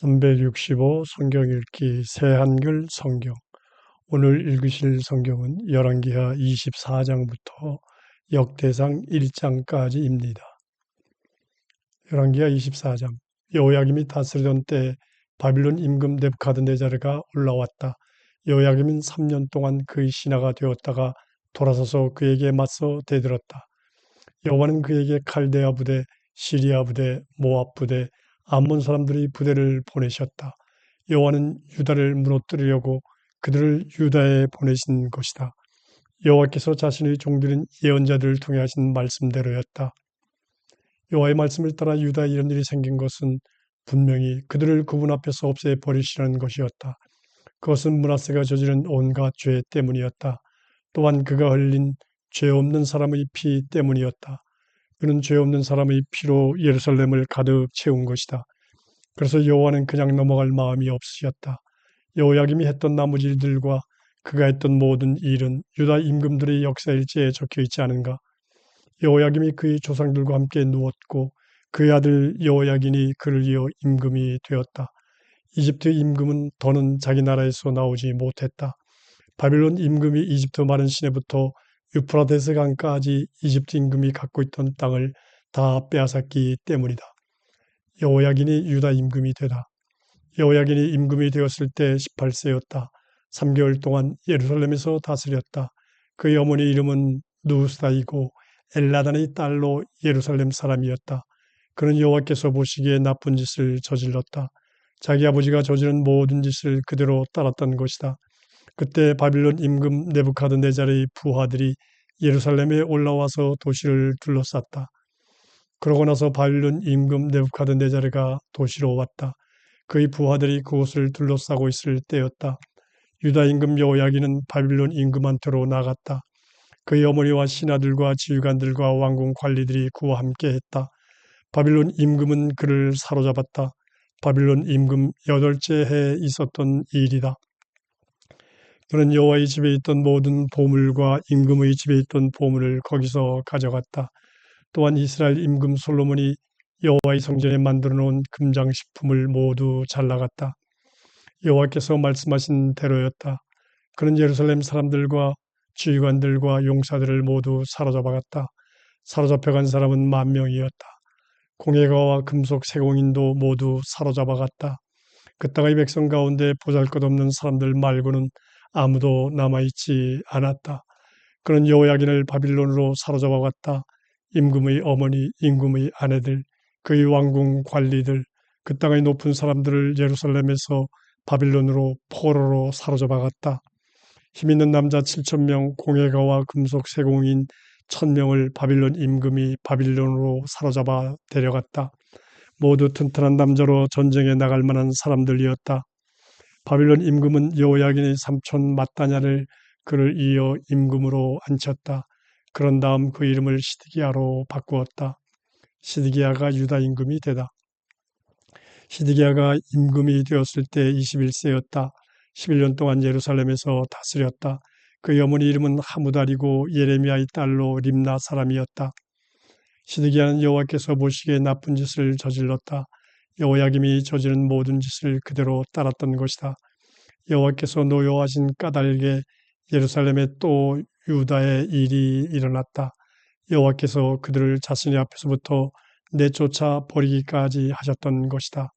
365 성경 읽기 새한글 성경. 오늘 읽으실 성경은 열왕기하 24장부터 역대상 1장까지입니다. 열왕기하 24장. 여호야김이 다스리던 때 바빌론 임금 느부갓네살가 올라왔다. 여호야김은 3년 동안 그의 신하가 되었다가 돌아서서 그에게 맞서 대들었다. 여호와는 그에게 칼데아 부대, 시리아 부대, 모압 부대, 암몬 사람들이 부대를 보내셨다. 여호와는 유다를 무너뜨리려고 그들을 유다에 보내신 것이다. 여호와께서 자신의 종들인 예언자들을 통해 하신 말씀대로였다. 여호와의 말씀을 따라 유다에 이런 일이 생긴 것은 분명히 그들을 그분 앞에서 없애버리시라는 것이었다. 그것은 므낫세가 저지른 온갖 죄 때문이었다. 또한 그가 흘린 죄 없는 사람의 피 때문이었다. 그는 죄 없는 사람의 피로 예루살렘을 가득 채운 것이다. 그래서 여호와는 그냥 넘어갈 마음이 없으셨다. 여호야김이 했던 나머지 일들과 그가 했던 모든 일은 유다 임금들의 역사일지에 적혀 있지 않은가? 여호야김이 그의 조상들과 함께 누웠고 그의 아들 여호야긴이 그를 이어 임금이 되었다. 이집트 임금은 더는 자기 나라에서 나오지 못했다. 바빌론 임금이 이집트 마른 시내부터 유프라데스 강까지 이집트 임금이 갖고 있던 땅을 다 빼앗았기 때문이다. 여호야긴이 유다 임금이 되다. 여호야긴이 임금이 되었을 때 18세였다. 3개월 동안 예루살렘에서 다스렸다. 그의 어머니 이름은 누스다이고 엘라단의 딸로 예루살렘 사람이었다. 그는 여호와께서 보시기에 나쁜 짓을 저질렀다. 자기 아버지가 저지른 모든 짓을 그대로 따랐던 것이다. 그때 바빌론 임금 느부갓네살의 부하들이 예루살렘에 올라와서 도시를 둘러쌌다. 그러고 나서 바빌론 임금 느부갓네살가 도시로 왔다. 그의 부하들이 그곳을 둘러싸고 있을 때였다. 유다 임금 여호야긴은 바빌론 임금한테로 나갔다. 그의 어머니와 신하들과 지휘관들과 왕궁 관리들이 그와 함께했다. 바빌론 임금은 그를 사로잡았다. 바빌론 임금 8째 해에 있었던 일이다. 그는 여호와의 집에 있던 모든 보물과 임금의 집에 있던 보물을 거기서 가져갔다. 또한 이스라엘 임금 솔로몬이 여호와의 성전에 만들어 놓은 금장식품을 모두 잘라갔다. 여호와께서 말씀하신 대로였다. 그는 예루살렘 사람들과 지휘관들과 용사들을 모두 사로잡아갔다. 사로잡혀간 사람은 10,000명이었다. 공예가와 금속 세공인도 모두 사로잡아갔다. 그 땅의 백성 가운데 보잘것없는 사람들 말고는 아무도 남아있지 않았다. 그는 여호야긴을 바빌론으로 사로잡아갔다. 임금의 어머니, 임금의 아내들, 그의 왕궁 관리들, 그 땅의 높은 사람들을 예루살렘에서 바빌론으로 포로로 사로잡아갔다. 힘있는 남자 7,000명, 공예가와 금속 세공인 1,000명을 바빌론 임금이 바빌론으로 사로잡아 데려갔다. 모두 튼튼한 남자로 전쟁에 나갈 만한 사람들이었다. 바빌론 임금은 여호야긴의 삼촌 mat단야를 그를 이어 임금으로 앉혔다. 그런 다음 그 이름을 시드기야로 바꾸었다. 시드기야가 유다 임금이 되다. 시드기야가 임금이 되었을 때 21세였다. 11년 동안 예루살렘에서 다스렸다. 그의 어머니 이름은 하무달이고 예레미야의 딸로 림나 사람이었다. 시드기야는 여호와께서 보시기에 나쁜 짓을 저질렀다. 여호야김이 저지른 모든 짓을 그대로 따랐던 것이다. 여호와께서 노여하신 까닭에 예루살렘에 또 유다의 일이 일어났다. 여호와께서 그들을 자신의 앞에서부터 내쫓아 버리기까지 하셨던 것이다.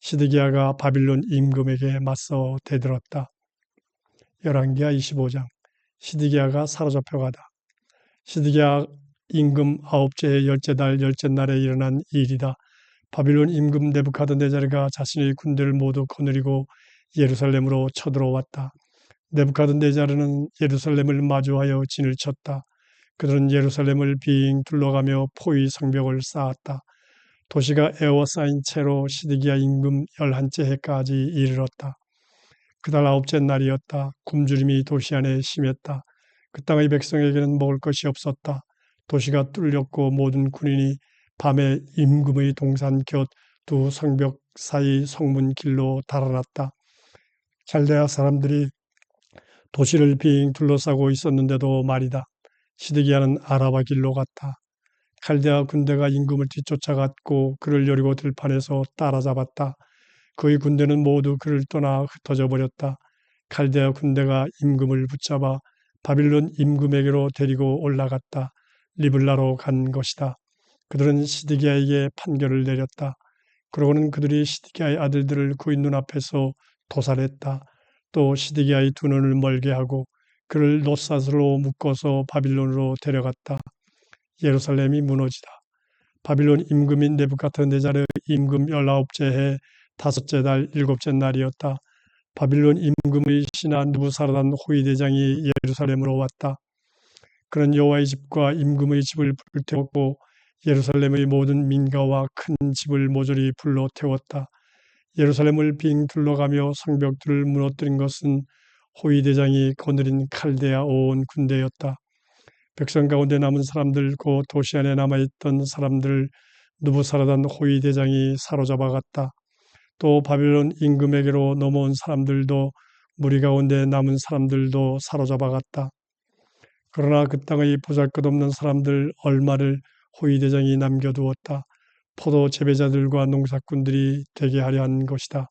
시드기야가 바빌론 임금에게 맞서 대들었다. 열왕기하 25장. 시드기야가 사로잡혀가다. 시드기야 임금 9째 해 10째 달 10째 날에 일어난 일이다. 바빌론 임금 느부갓네살가 자신의 군대를 모두 거느리고 예루살렘으로 쳐들어왔다. 느부갓네살은 예루살렘을 마주하여 진을 쳤다. 그들은 예루살렘을 빙 둘러가며 포위 성벽을 쌓았다. 도시가 에워싸인 채로 시드기야 임금 11째 해까지 이르렀다. 그달 9째 날이었다. 굶주림이 도시 안에 심했다. 그 땅의 백성에게는 먹을 것이 없었다. 도시가 뚫렸고 모든 군인이 밤에 임금의 동산 곁 두 성벽 사이 성문 길로 달아났다. 찰데아 사람들이 도시를 빙 둘러싸고 있었는데도 말이다. 시드기야는 아라바 길로 갔다. 칼데아 군대가 임금을 뒤쫓아갔고 그를 여리고 들판에서 따라잡았다. 그의 군대는 모두 그를 떠나 흩어져 버렸다. 칼데아 군대가 임금을 붙잡아 바빌론 임금에게로 데리고 올라갔다. 리블라로 간 것이다. 그들은 시드기야에게 판결을 내렸다. 그러고는 그들이 시드기야의 아들들을 그의 눈앞에서 도살했다. 또 시드기야의 두 눈을 멀게 하고 그를 놋사슬로 묶어서 바빌론으로 데려갔다. 예루살렘이 무너지다. 바빌론 임금인 네부갓네자르의 임금 19째 해 다섯째 달 일곱째 날이었다. 바빌론 임금의 신하 느부사라단 호위대장이 예루살렘으로 왔다. 그는 여호와의 집과 임금의 집을 불태웠고 예루살렘의 모든 민가와 큰 집을 모조리 불러 태웠다. 예루살렘을 빙 둘러가며 성벽들을 무너뜨린 것은 호위대장이 거느린 칼데아 온 군대였다. 백성 가운데 남은 사람들 곧 도시 안에 남아있던 사람들을 느부사라단 호위대장이 사로잡아갔다. 또 바빌론 임금에게로 넘어온 사람들도 무리 가운데 남은 사람들도 사로잡아갔다. 그러나 그 땅의 보잘것없는 사람들 얼마를 호위대장이 남겨두었다. 포도 재배자들과 농사꾼들이 되게 하려 한 것이다.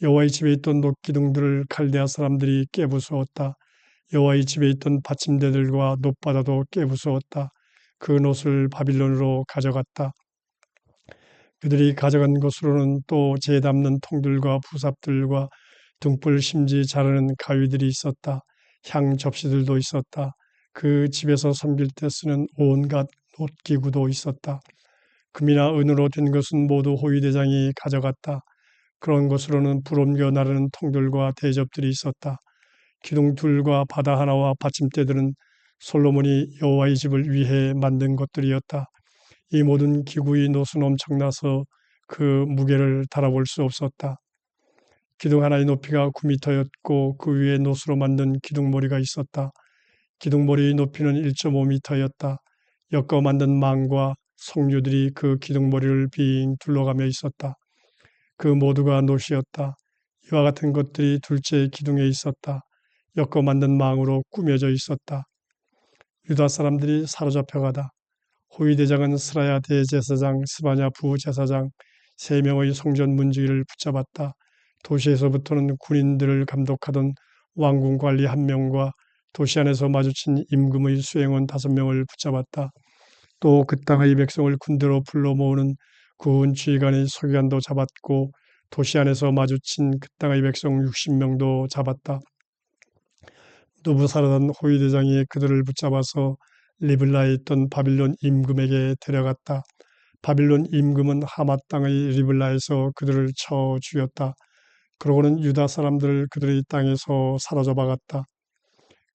여호와의 집에 있던 놋기둥들을 칼데아 사람들이 깨부수었다. 여호와의 집에 있던 받침대들과 놋바다도 깨부수었다. 그 놋을 바빌론으로 가져갔다. 그들이 가져간 것으로는 또 재 담는 통들과 부삽들과 등불 심지 자르는 가위들이 있었다. 향 접시들도 있었다. 그 집에서 섬길 때 쓰는 온갖 놋기구도 있었다. 금이나 은으로 된 것은 모두 호위대장이 가져갔다. 그런 것으로는 불 옮겨 나르는 통들과 대접들이 있었다. 기둥둘과 바다 하나와 받침대들은 솔로몬이 여호와의 집을 위해 만든 것들이었다. 이 모든 기구의 노수는 엄청나서 그 무게를 달아볼 수 없었다. 기둥 하나의 높이가 9미터였고 그 위에 노수로 만든 기둥머리가 있었다. 기둥머리의 높이는 1.5미터였다. 엮어 만든 망과 석류들이 그 기둥머리를 빙 둘러가며 있었다. 그 모두가 놋이었다. 이와 같은 것들이 둘째 기둥에 있었다. 엮어 만든 망으로 꾸며져 있었다. 유다 사람들이 사로잡혀가다. 호위대장은 스라야 대제사장, 스바냐 부제사장 3명의 성전 문지기를 붙잡았다. 도시에서부터는 군인들을 감독하던 왕궁 관리 1명과 도시 안에서 마주친 임금의 수행원 5명을 붙잡았다. 또 그 땅의 백성을 군대로 불러 모으는 군 지휘관의 서기관도 잡았고 도시 안에서 마주친 그 땅의 백성 60명도 잡았다. 느부사라단 호위대장이 그들을 붙잡아서 리블라에 있던 바빌론 임금에게 데려갔다. 바빌론 임금은 하맛 땅의 리블라에서 그들을 쳐 죽였다. 그러고는 유다 사람들을 그들의 땅에서 사로잡아갔다.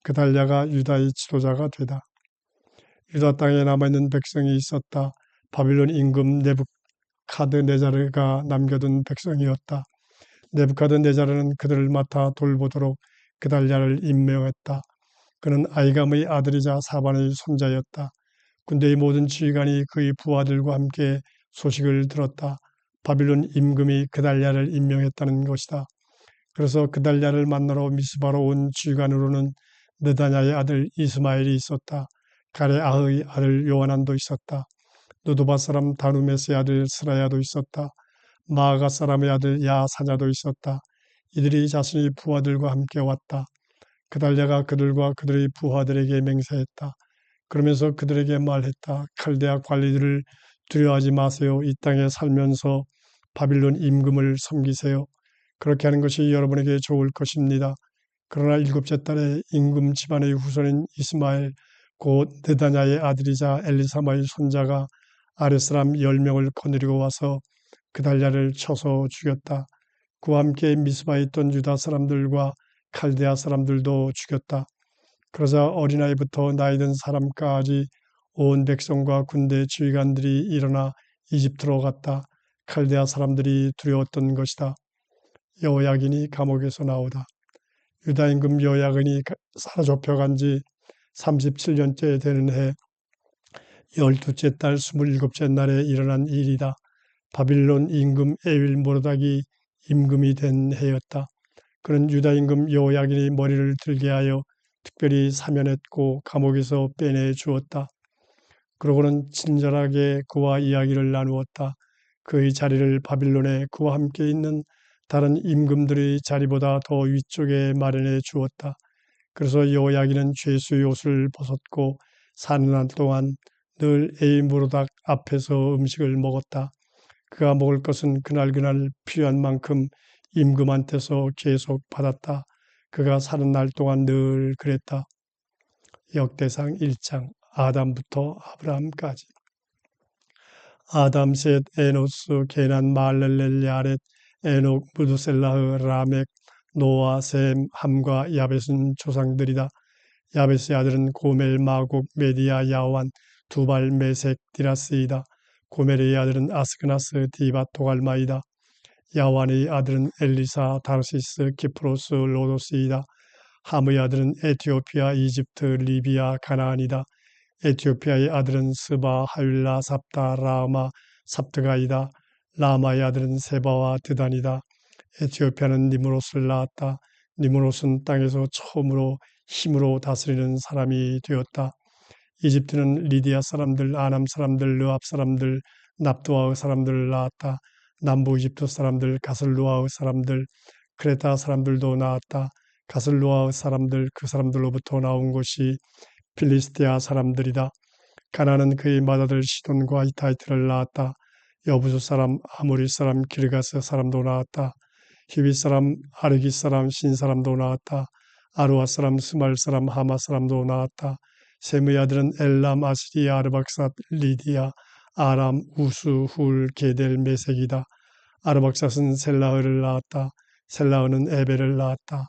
그달랴가 유다의 지도자가 되다. 유다 땅에 남아있는 백성이 있었다. 바빌론 임금 네부카드네자르가 남겨둔 백성이었다. 네부카드네자르는 그들을 맡아 돌보도록 그달랴를 임명했다. 그는 아이감의 아들이자 사반의 손자였다. 군대의 모든 지휘관이 그의 부하들과 함께 소식을 들었다. 바빌론 임금이 그달랴를 임명했다는 것이다. 그래서 그달랴를 만나러 미스바로 온 지휘관으로는 느다냐의 아들 이스마엘이 있었다. 가레아의 아들 요하난도 있었다. 느도바 사람 다누메스의 아들 스라야도 있었다. 마아가 사람의 아들 야사냐도 있었다. 이들이 자신의 부하들과 함께 왔다. 그달랴가 그들과 그들의 부하들에게 맹세했다. 그러면서 그들에게 말했다. 칼데아 관리들을 두려워하지 마세요. 이 땅에 살면서 바빌론 임금을 섬기세요. 그렇게 하는 것이 여러분에게 좋을 것입니다. 그러나 7째 달에 임금 집안의 후손인 이스마엘 곧 느다냐의 아들이자 엘리사마의 손자가 아랫사람 10명을 거느리고 와서 그달랴를 쳐서 죽였다. 그와 함께 미스바에 있던 유다 사람들과 칼데아 사람들도 죽였다. 그러자 어린아이부터 나이든 사람까지 온 백성과 군대 지휘관들이 일어나 이집트로 갔다. 칼데아 사람들이 두려웠던 것이다. 여호야긴이 감옥에서 나오다. 유다 임금 여호야긴이 사로잡혀간 지 37년째 되는 해 12째 달 27째 날에 일어난 일이다. 바빌론 임금 에윌모르닥이 임금이 된 해였다. 그는 유다 임금 여호야긴이 머리를 들게 하여 특별히 사면했고 감옥에서 빼내 주었다. 그러고는 친절하게 그와 이야기를 나누었다. 그의 자리를 바빌론에 그와 함께 있는 다른 임금들의 자리보다 더 위쪽에 마련해 주었다. 그래서 여호야긴은 죄수의 옷을 벗었고 사는 날 동안 늘 에이무르닥 앞에서 음식을 먹었다. 그가 먹을 것은 그날그날 필요한 만큼 임금한테서 계속 받았다. 그가 사는 날 동안 늘 그랬다. 역대상 1장 아담부터 아브라함까지. 아담, 셋, 에노스, 게난, 말렐렐, 야렛, 에녹, 무두셀라흐, 라멕, 노아, 셈, 함과 야벳은 조상들이다. 야벳의 아들은 고멜, 마곡, 메디아, 야완, 두발, 메색, 디라스이다. 고멜의 아들은 아스크나스, 디바, 토갈마이다. 야완의 아들은 엘리사, 다르시스, 키프로스, 로도스이다. 함의 아들은 에티오피아, 이집트, 리비아, 가나안이다. 에티오피아의 아들은 스바, 하윌라, 삽다, 라마, 삽드가이다. 라마의 아들은 세바와 드단이다. 에티오피아는 니무롯을 낳았다. 니무롯은 땅에서 처음으로 힘으로 다스리는 사람이 되었다. 이집트는 리디아 사람들, 아남 사람들, 르압 사람들, 납두아의 사람들을 낳았다. 남부 이집트 사람들, 가슬루아의 사람들, 크레타 사람들도 낳았다. 가슬루아의 사람들, 그 사람들로부터 나온 것이 필리스티아 사람들이다. 가나안은 그의 맏아들 시돈과 히타이트를 낳았다. 여부수 사람, 아모리 사람, 기르가스 사람도 낳았다. 히위 사람, 아르기 사람, 신 사람도 낳았다. 아루아 사람, 스말 사람, 하마 사람도 낳았다. 셈의 아들은 엘람, 아시리, 아르박삿, 리디아, 아람, 우수, 훌, 게델, 메색이다. 아르박삿은 셀라흐를 낳았다. 셀라흐는 에벨을 낳았다.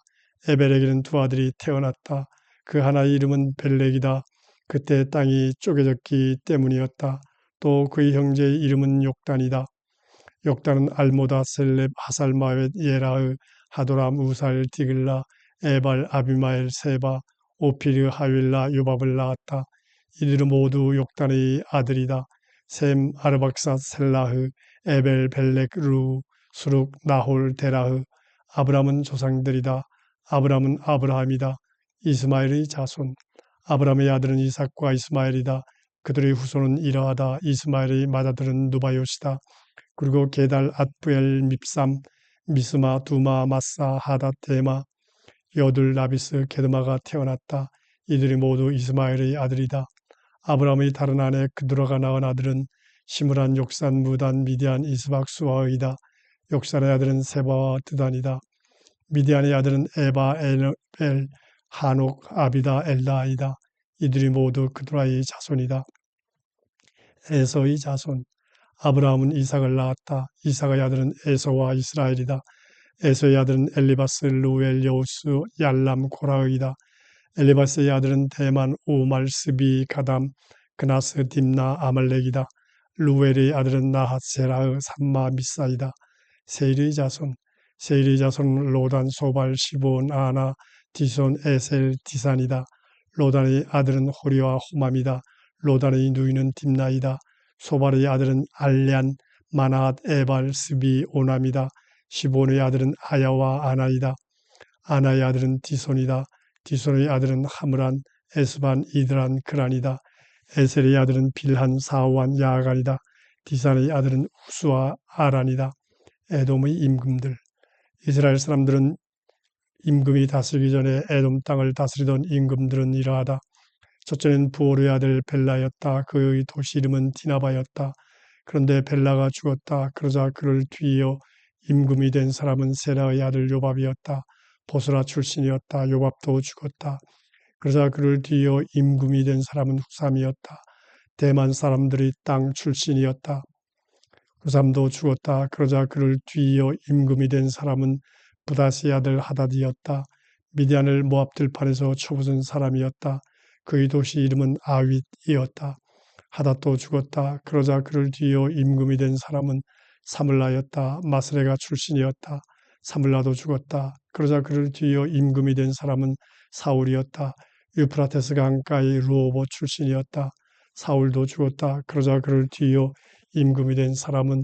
에벨에게는 두 아들이 태어났다. 그 하나의 이름은 벨렉이다. 그때 땅이 쪼개졌기 때문이었다. 또 그의 형제의 이름은 욕단이다. 욕단은 알모다, 셀렙, 하살마웻, 예라흐, 하도람, 우살, 디글라, 에발, 아비마엘, 세바, 오피르, 하윌라, 요밥을 낳았다. 이들은 모두 욕단의 아들이다. 셈, 아르박삿, 셀라흐, 에벨, 벨렉, 루, 수룩, 나홀, 데라흐. 아브람은 조상들이다. 아브람은 아브라함이다. 이스마엘의 자손. 아브람의 아들은 이삭과 이스마엘이다. 그들의 후손은 이러하다. 이스마엘의 맏아들은 누바요시다. 그리고 게달, 앗부엘, 밉삼, 미스마, 두마, 마사, 하닷, 데마, 여둘, 라비스, 게드마가 태어났다. 이들이 모두 이스마엘의 아들이다. 아브라함의 다른 아내 그두라가 낳은 아들은 시므란, 욕산, 무단, 미디안, 이스박, 수아의다. 욕산의 아들은 세바와 드단이다. 미디안의 아들은 에바, 엘엘, 하녹, 아비다, 엘다이다. 이들이 모두 그두라의 자손이다. 에서의 자손. 아브라함은 이삭을 낳았다. 이삭의 아들은 에서와 이스라엘이다. 에서의 아들은 엘리바스, 루엘, 여우스, 얄람, 고라의이다. 엘리바스의 아들은 대만, 우말, 스비, 가담, 그나스, 딥나, 아말렉이다. 루엘의 아들은 나핫, 세라흐, 삼마, 미사이다. 세일의 자손. 세일의 자손은 로단, 소발, 시본, 아나, 디손, 에셀, 디산이다. 로단의 아들은 호리와 호맘이다. 로단의 누이는 딥나이다. 소발의 아들은 알냔, 마나앗, 에발, 스비, 오남이다. 시본의 아들은 아야와 아나이다. 아나의 아들은 디손이다. 디손의 아들은 하므란, 에스반, 이드란, 그란이다. 에셀의 아들은 빌한, 사완, 야간이다. 디산의 아들은 우수와 아란이다. 에돔의 임금들. 이스라엘 사람들은 임금이 다스리기 전에 에돔 땅을 다스리던 임금들은 이러하다. 첫째는 부올의 아들 벨라였다. 그의 도시 이름은 디나바였다. 그런데 벨라가 죽었다. 그러자 그를 뒤이어 임금이 된 사람은 세라의 아들 요밥이었다. 보스라 출신이었다. 요밥도 죽었다. 그러자 그를 뒤이어 임금이 된 사람은 후삼이었다. 대만 사람들이 땅 출신이었다. 후삼도 죽었다. 그러자 그를 뒤이어 임금이 된 사람은 부다스의 아들 하닷이었다. 미디안을 모압 들판에서 쳐부순 사람이었다. 그의 도시 이름은 아윗이었다. 하닷도 죽었다. 그러자 그를 뒤이어 임금이 된 사람은 사물라였다. 마스레가 출신이었다. 사물라도 죽었다. 그러자 그를 뒤이어 임금이 된 사람은 사울이었다. 유프라테스 강가의 루오보 출신이었다. 사울도 죽었다. 그러자 그를 뒤이어 임금이 된 사람은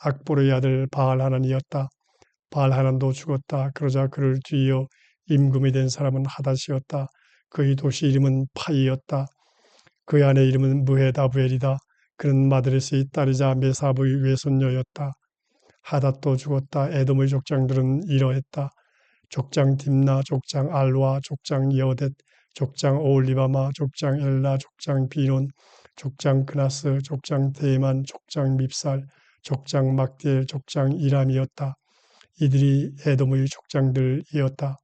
악보르의 아들 바알하난이었다. 바알하난도 죽었다. 그러자 그를 뒤이어 임금이 된 사람은 하닷이었다. 그의 도시 이름은 파이였다. 그의 아내 이름은 무헤다부엘이다. 그는 마드레스의 딸이자 메사브의 외손녀였다. 하닷도 죽었다. 에돔의 족장들은 이러했다. 족장 딥나, 족장 알와, 족장 여댓, 족장 오홀리바마, 족장 엘라, 족장 비논, 족장 그나스, 족장 대만, 족장 밉살, 족장 막디엘, 족장 이람이었다. 이들이 에돔의 족장들이었다.